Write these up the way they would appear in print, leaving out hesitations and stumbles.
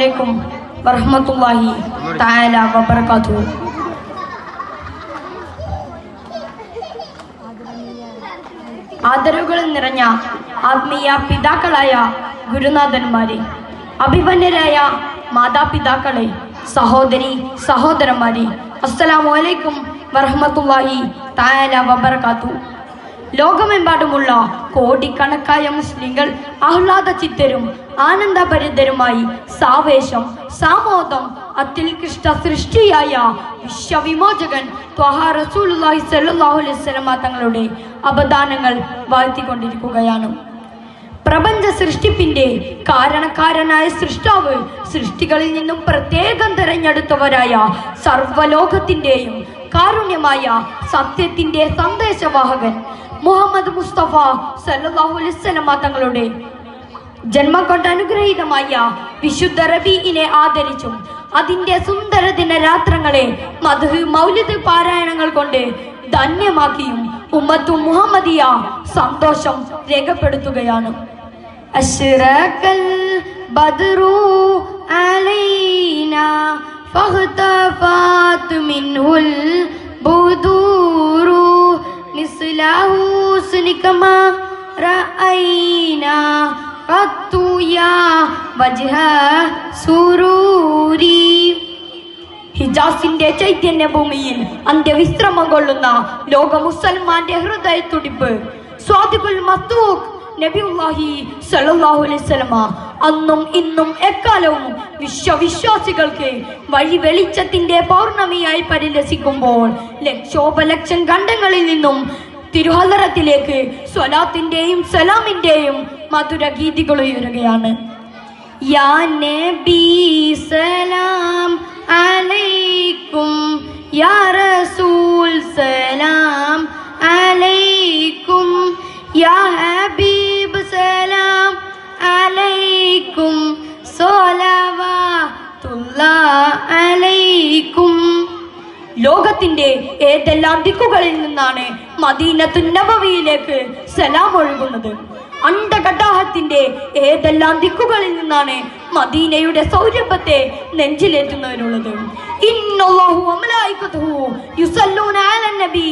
അലൈക്കും വറഹ്മത്തുള്ളാഹി തആല വബറകാതുഹു. ആദരവുകൾ നിറഞ്ഞ ആത്മീയ പിതാക്കളായ ഗുരുനാഥന്മാരെ, അഭിമന്യരായ മാതാപിതാക്കളെ, സഹോദരി സഹോദരന്മാരെ, അസ്സലാമു അലൈക്കും വറഹ്മത്തുള്ളാഹി തആല വബറകാതുഹു. ലോകമെമ്പാടുമുള്ള കോടിക്കണക്കായ മുസ്ലിങ്ങൾ ആഹ്ലാദ ചിത്തരും ആനന്ദഭരിതരുമായി സാവേശം സാമോദം അത്യുത്കൃഷ്ട സൃഷ്ടിയായ വിശ്വവിമോചകൻ ത്വഹ റസൂലുള്ളാഹി സ്വല്ലല്ലാഹു അലൈഹി വസല്ലമ തങ്ങളുടെ അപദാനങ്ങൾ വാഴ്ത്തിക്കൊണ്ടിരിക്കുകയാണ്. പ്രപഞ്ച സൃഷ്ടിപ്പിന്റെ കാരണക്കാരനായ സൃഷ്ടാവ് സൃഷ്ടികളിൽ നിന്നും പ്രത്യേകം തെരഞ്ഞെടുത്തവരായ സർവ്വലോകത്തിന്റെയും കാരുണ്യമായ സത്യത്തിന്റെ സന്ദേശവാഹകൻ മുഹമ്മദ് മുസ്തഫ സല്ലല്ലാഹു അലൈഹി വസല്ലമ തങ്ങളുടെ ജന്മം കൊണ്ട് അനുഗ്രഹീതമായ വിശുദ്ധ റബീഇനെ ആദരിച്ചും അതിന്റെ സുന്ദര ദിനരാത്രങ്ങളെ മദ്ഹ് മൗലിദ് പാരായണങ്ങൾ കൊണ്ട് ധന്യമാക്കിയും ഉമ്മത്തു മുഹമ്മദിയ സന്തോഷം രേഖപ്പെടുത്തുകയാണ്. അശ്റഖൽ ബദ്റു അലൈനാ ഫഖ്തഫാത് മിൻഹുൽ ബുദൂറു മിസ്ലഹു സുനികമാ റഅയ്നാ ഖത്തു യാ വജ്ഹ സുറൂരി. ഹിജാസിന്റെ ചൈതന്യ ഭൂമിയിൽ അന്ത്യവിശ്രമം കൊള്ളുന്ന ലോക മുസൽമാന്റെ ഹൃദയത്തുടിപ്പ് സ്വാദിഖുൽ മസ്തൂഖ് നബിയുല്ലാഹി സ്വല്ലല്ലാഹു അലൈഹി വസല്ലമ അന്നും ഇന്നും എക്കാലവും വിശ്വാസികൾക്ക് വഴി വെളിച്ചത്തിന്റെ പൗർണമിയായി പരിലസിക്കുമ്പോൾ ലക്ഷോപലക്ഷം ഖണ്ഡങ്ങളിൽ നിന്നും തിരുഹലറത്തിലേക്ക് സ്വലാത്തിന്റെയും സലാമിന്റെയും മധുര ഗീതികൾ ഉയരുകയാണ്. യാ നബി സലാം അലൈക്കും, യാ റസൂൽ സലാം അലൈക്കും, യാ ഹബീബ് സലാം അലൈക്കും, സ്വലവാത്തുല്ലാഹി അലൈക്കും. ലോകത്തിന്റെ ഏതെല്ലാം ദിക്കുകളിൽ നിന്നാണ് മദീനത്തുൻ നബവിയിലേക്ക് സലാം ഒഴുകുന്നത്? അണ്ടകടാഹത്തിന്റെ ഏതെല്ലാം ദിക്കുകളിൽ നിന്നാണ് മദീനയുടെ സൗരഭ്യത്തെ നെഞ്ചിലേറ്റുന്നവരുള്ളത്? ഇന്നല്ലാഹു വമലായികതുഹു യുസല്ലൂന അലൻ നബി.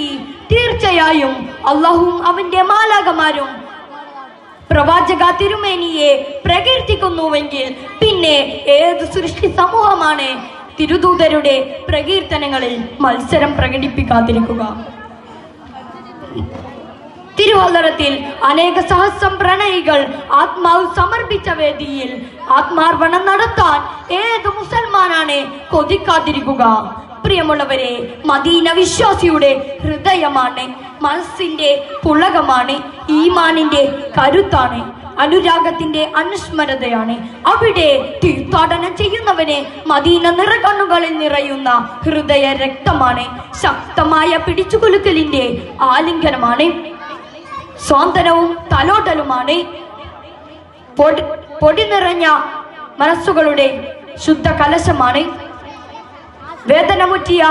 തീർച്ചയായും അല്ലാഹുവും അവന്റെ മാലാഖമാരും പ്രവാചക തിരുമേനിയെ പ്രകീർത്തിക്കുന്നുവെങ്കിൽ പിന്നെ ഏത് സൃഷ്ടി സമൂഹമാണ് തിരുദൂതരുടെ പ്രകീർത്തനങ്ങളിൽ മത്സരം പ്രകടിപ്പിക്കാതിരിക്കുക? തിരുവല്ലറത്തിൽ അനേക സഹസ്രം പ്രണയികൾ ആത്മാവ് സമർപ്പിച്ച വേദിയിൽ ആത്മാർപ്പണം നടത്താൻ ഏത് മുസൽമാനാണ് കൊതിക്കാതിരിക്കുക? പ്രിയമുള്ളവരെ, മദീന വിശ്വാസിയുടെ ഹൃദയമാണ്, മനസ്സിന്റെ പുളകമാണ്, ഈമാനിന്റെ കരുത്താണ്, അനുരാഗത്തിന്റെ അനുസ്മരതയാണ്. അവിടെ തീർത്ഥാടനം ചെയ്യുന്നവനെ മദീന നിറകണ്ണുകളിൽ നിറയുന്ന ഹൃദയ രക്തമാണ്, ശക്തമായ പിടിച്ചുകുലുക്കലിന്റെ ആലിംഗനമാണ്, സ്വാന്തനവും തലോടലുമാണ്, പൊടി നിറഞ്ഞ മനസ്സുകളുടെ ശുദ്ധ കലശമാണ്, വേദനമുറ്റിയ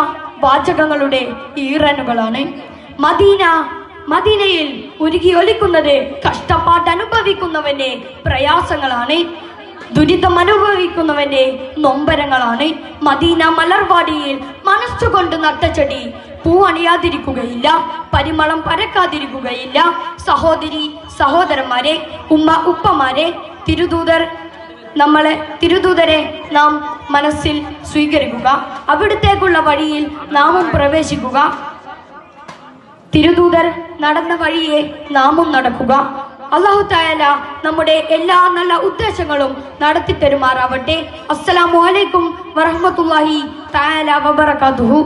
വാചകങ്ങളുടെ ഈറനുകളാണ്. മദീനയിൽ ഉരുകിയൊലിക്കുന്നത് കഷ്ടപ്പാട് അനുഭവിക്കുന്നവന്റെ പ്രയാസങ്ങളാണ്, ദുരിതം അനുഭവിക്കുന്നവന്റെ നൊമ്പരങ്ങളാണ്. മദീന മലർവാടിയിൽ മനസ്സുകൊണ്ട് നട്ടച്ചെടി പൂവണിയാതിരിക്കുകയില്ല, പരിമളം പരക്കാതിരിക്കുകയില്ല. സഹോദരി സഹോദരന്മാരെ, ഉമ്മ ഉപ്പമാരെ, തിരുദൂതരെ നാം മനസ്സിൽ സ്വീകരിക്കുക. അവിടത്തേക്കുള്ള വഴിയിൽ നാമും പ്രവേശിക്കുക. തിരുദൂതർ നടന്ന വഴിയെ നാമും നടക്കുക. അല്ലാഹു തആല നമ്മുടെ എല്ലാ നല്ല ഉദ്ദേശങ്ങളും നടത്തി തരുമാറാവട്ടെ. അസ്സലാമു അലൈക്കും വറഹ്മത്തുള്ളാഹി തആല വബറകാതുഹു.